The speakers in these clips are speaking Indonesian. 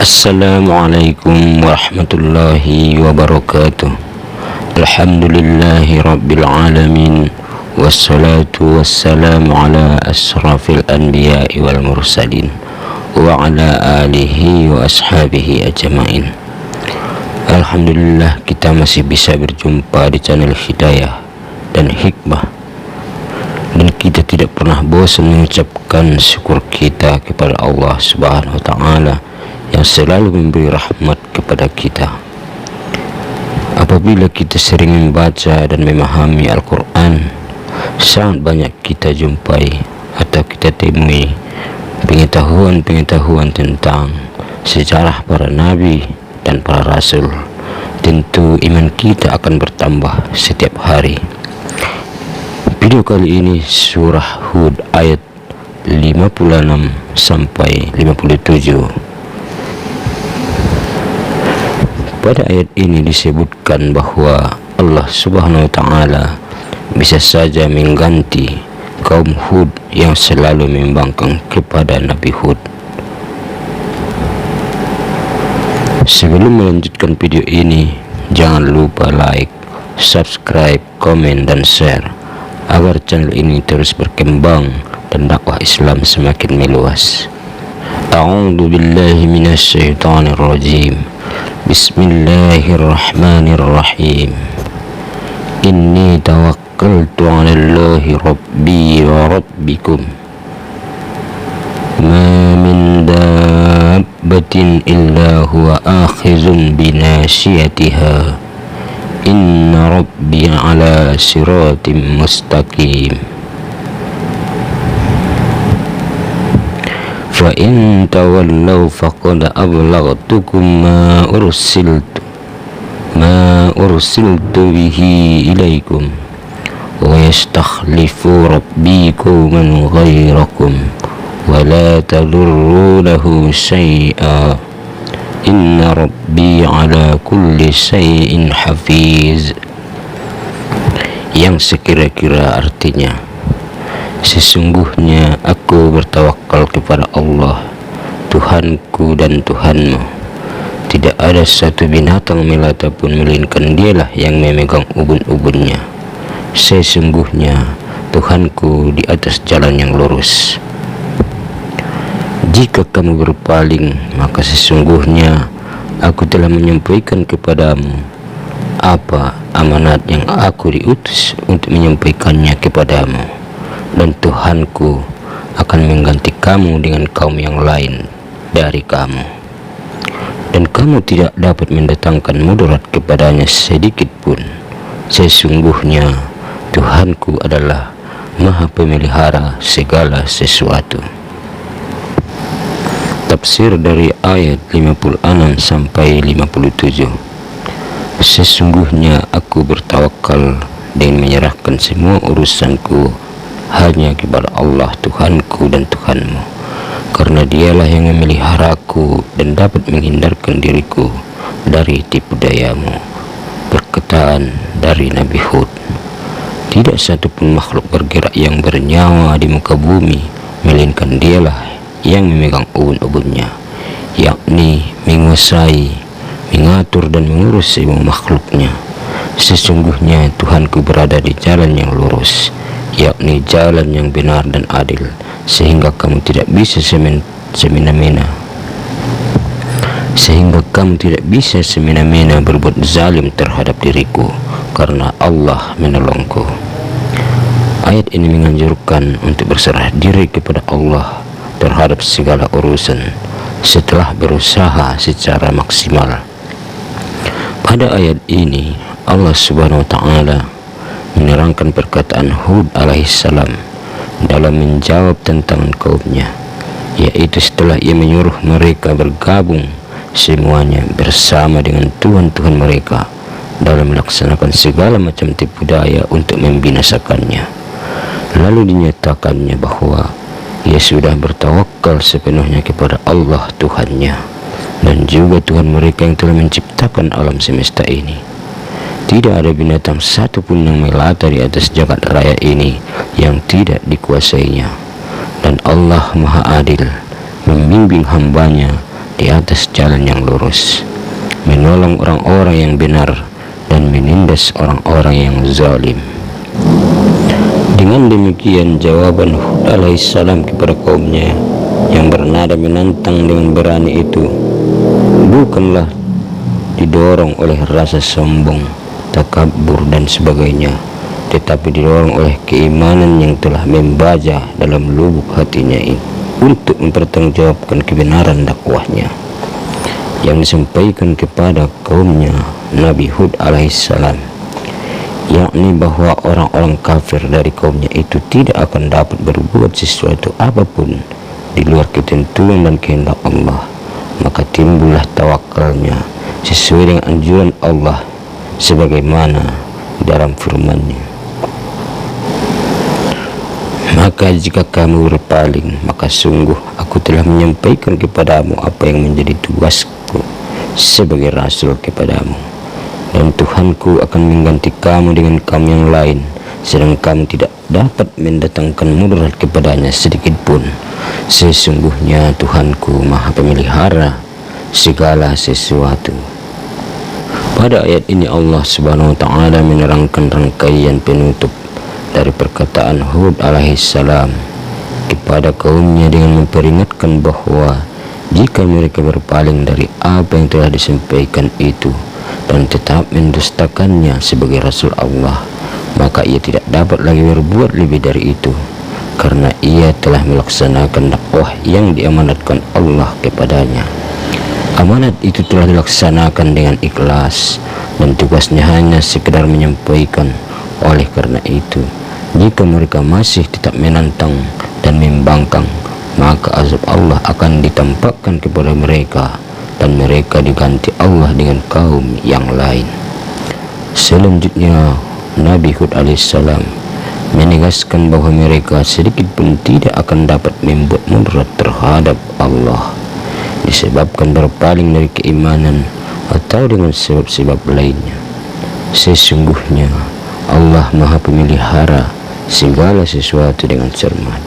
Assalamualaikum warahmatullahi wabarakatuh. Alhamdulillahi rabbil alamin. Wassalatu wassalamu ala asrafil anbiya'i wal mursalin wa ala alihi wa ashabihi ajma'in. Alhamdulillah, kita masih bisa berjumpa di channel Hidayah dan Hikmah, dan kita tidak pernah bosan mengucapkan syukur kita kepada Allah Subhanahu wa ta'ala yang selalu memberi rahmat kepada kita. Apabila kita sering membaca dan memahami Al-Quran, sangat banyak kita jumpai atau kita temui pengetahuan-pengetahuan tentang sejarah para nabi dan para rasul. Tentu iman kita akan bertambah setiap hari. Video kali ini surah Hud ayat 56 sampai 57. Pada ayat ini disebutkan bahwa Allah Subhanahu wa ta'ala bisa saja mengganti kaum Hud yang selalu membangkang kepada Nabi Hud. Sebelum melanjutkan video ini, jangan lupa like, subscribe, komen, dan share agar channel ini terus berkembang dan dakwah Islam semakin meluas. A'udzu billahi minasy syaithanir rajim. Bismillahirrahmanirrahim. Inni tawakkaltu 'alallahi rabbi wa rabbikum. Ma min dabbatin illa huwa akhizun binasiyatiha. Inna rabbi 'ala siratim mustaqim. Fa in tawallaw faqad ablaghtukum ma ursiltu bihi ilaikum wa yastakhlifu rabbi qauman ghairakum wa la tadurrunahu syai'a inna rabbi ala kulli syai'in hafiz. Yang sekira-kira artinya, sesungguhnya aku bertawakal kepada Allah, Tuhanku dan Tuhanmu. Tidak ada satu binatang melata pun melainkan dialah yang memegang ubun-ubunnya. Sesungguhnya Tuhanku di atas jalan yang lurus. Jika kamu berpaling, maka sesungguhnya aku telah menyampaikan kepadamu apa amanat yang aku diutus untuk menyampaikannya kepadamu. Dan Tuhanku akan mengganti kamu dengan kaum yang lain dari kamu, dan kamu tidak dapat mendatangkan mudarat kepadanya sedikit pun. Sesungguhnya Tuhanku adalah Maha Pemelihara segala sesuatu. Tafsir dari ayat 56 sampai 57. Sesungguhnya aku bertawakal dan menyerahkan semua urusanku hanya kepada Allah Tuhanku dan Tuhanmu, karena dialah yang memeliharaku dan dapat menghindarkan diriku dari tipu dayamu. Perkataan dari Nabi Hud. Tidak satupun makhluk bergerak yang bernyawa di muka bumi melainkan dialah yang memegang ubun-ubunnya, yakni menguasai, mengatur dan mengurus semua makhluknya. Sesungguhnya Tuhanku berada di jalan yang lurus, yakni jalan yang benar dan adil, sehingga kamu tidak bisa semena-mena berbuat zalim terhadap diriku, karena Allah menolongku. Ayat ini menganjurkan untuk berserah diri kepada Allah terhadap segala urusan setelah berusaha secara maksimal. Pada ayat ini Allah Subhanahu wa ta'ala menerangkan perkataan Hud alaihissalam dalam menjawab tantangan kaumnya, yaitu setelah ia menyuruh mereka bergabung semuanya bersama dengan Tuhan-Tuhan mereka dalam melaksanakan segala macam tipu daya untuk membinasakannya. Lalu dinyatakannya bahwa ia sudah bertawakal sepenuhnya kepada Allah Tuhannya dan juga Tuhan mereka yang telah menciptakan alam semesta ini. Tidak ada binatang satupun yang melata di atas jagat raya ini yang tidak dikuasainya. Dan Allah Maha Adil, membimbing hambanya di atas jalan yang lurus, menolong orang-orang yang benar dan menindas orang-orang yang zalim. Dengan demikian jawaban Hud alaihissalam kepada kaumnya yang bernada menantang dengan berani itu bukanlah didorong oleh rasa sombong, takabur dan sebagainya, tetapi didorong oleh keimanan yang telah membaja dalam lubuk hatinya ini untuk mempertanggungjawabkan kebenaran dakwahnya yang disampaikan kepada kaumnya Nabi Hud alaihissalam, yakni bahwa orang-orang kafir dari kaumnya itu tidak akan dapat berbuat sesuatu apapun di luar ketentuan dan kehendak Allah. Maka timbullah tawakalnya sesuai dengan anjuran Allah sebagaimana dalam firman-Nya, maka jika kamu berpaling, maka sungguh aku telah menyampaikan kepadamu apa yang menjadi tugasku sebagai rasul kepadamu, dan Tuhanku akan mengganti kamu dengan kaum yang lain, sedang kamu tidak dapat mendatangkan mudarat kepadanya sedikit pun. Sesungguhnya Tuhanku Maha Pemelihara segala sesuatu. Pada ayat ini Allah Subhanahu wa taala menerangkan rangkaian penutup dari perkataan Hud alaihissalam kepada kaumnya dengan memperingatkan bahwa jika mereka berpaling dari apa yang telah disampaikan itu dan tetap mendustakannya sebagai Rasul Allah, maka ia tidak dapat lagi berbuat lebih dari itu, karena ia telah melaksanakan dakwah yang diamanatkan Allah kepadanya. Amanat itu telah dilaksanakan dengan ikhlas dan tugasnya hanya sekedar menyampaikan. Oleh karena itu, jika mereka masih tetap menantang dan membangkang, maka azab Allah akan ditampakkan kepada mereka dan mereka diganti Allah dengan kaum yang lain. Selanjutnya Nabi Hud alaihissalam menegaskan bahwa mereka sedikit pun tidak akan dapat membuat mudarat terhadap Allah disebabkan berpaling dari keimanan atau dengan sebab-sebab lainnya. Sesungguhnya Allah Maha Pemelihara segala sesuatu dengan cermat,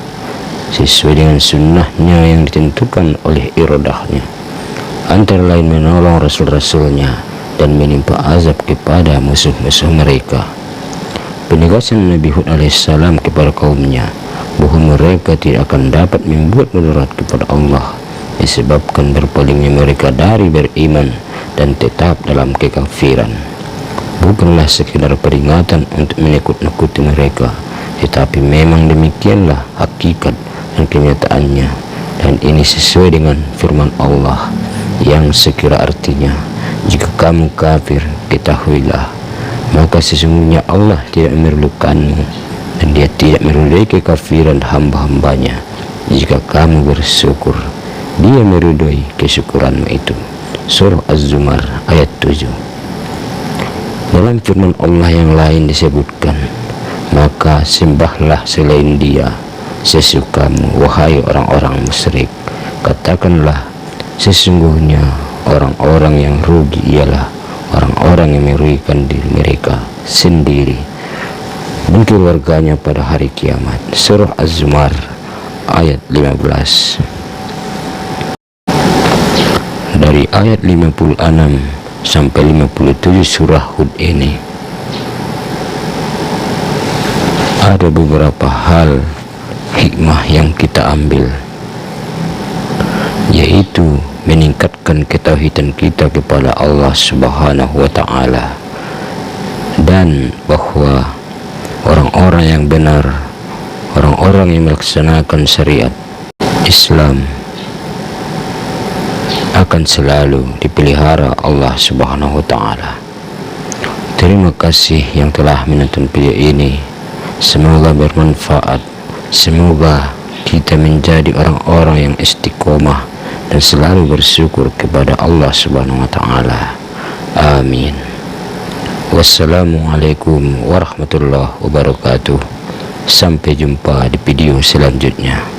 sesuai dengan sunnahnya yang ditentukan oleh iradahnya, antara lain menolong rasul-rasulnya dan menimpa azab kepada musuh-musuh mereka. Penegasan Nabi Hud alaihissalam kepada kaumnya bahwa mereka tidak akan dapat membuat mudarat kepada Allah disebabkan berpalingnya mereka dari beriman dan tetap dalam kekafiran bukanlah sekedar peringatan untuk menakut-nakuti mereka, tetapi memang demikianlah hakikat dan kenyataannya, dan ini sesuai dengan firman Allah yang sekira artinya, jika kamu kafir, ketahuilah maka sesungguhnya Allah tidak memerlukanmu dan dia tidak meridai kekafiran hamba-hambanya. Jika kamu bersyukur, dia meridai kesyukuranmu itu. Surah Az-Zumar ayat 7. Dalam firman Allah yang lain disebutkan, maka sembahlah selain dia sesukamu, wahai orang-orang musyrik. Katakanlah, sesungguhnya orang-orang yang rugi ialah orang-orang yang merugikan diri mereka sendiri dan keluarganya pada hari kiamat. Surah Az-Zumar ayat 15. Dari ayat 56 sampai 57 surah Hud ini ada beberapa hal hikmah yang kita ambil, yaitu meningkatkan ketauhidan kita kepada Allah Subhanahu wa taala, dan bahwa orang-orang yang benar, orang-orang yang melaksanakan syariat Islam akan selalu dipelihara Allah Subhanahu wa taala. Terima kasih yang telah menonton video ini. Semoga bermanfaat. Semoga kita menjadi orang-orang yang istiqomah dan selalu bersyukur kepada Allah Subhanahu wa taala. Amin. Wassalamualaikum warahmatullahi wabarakatuh. Sampai jumpa di video selanjutnya.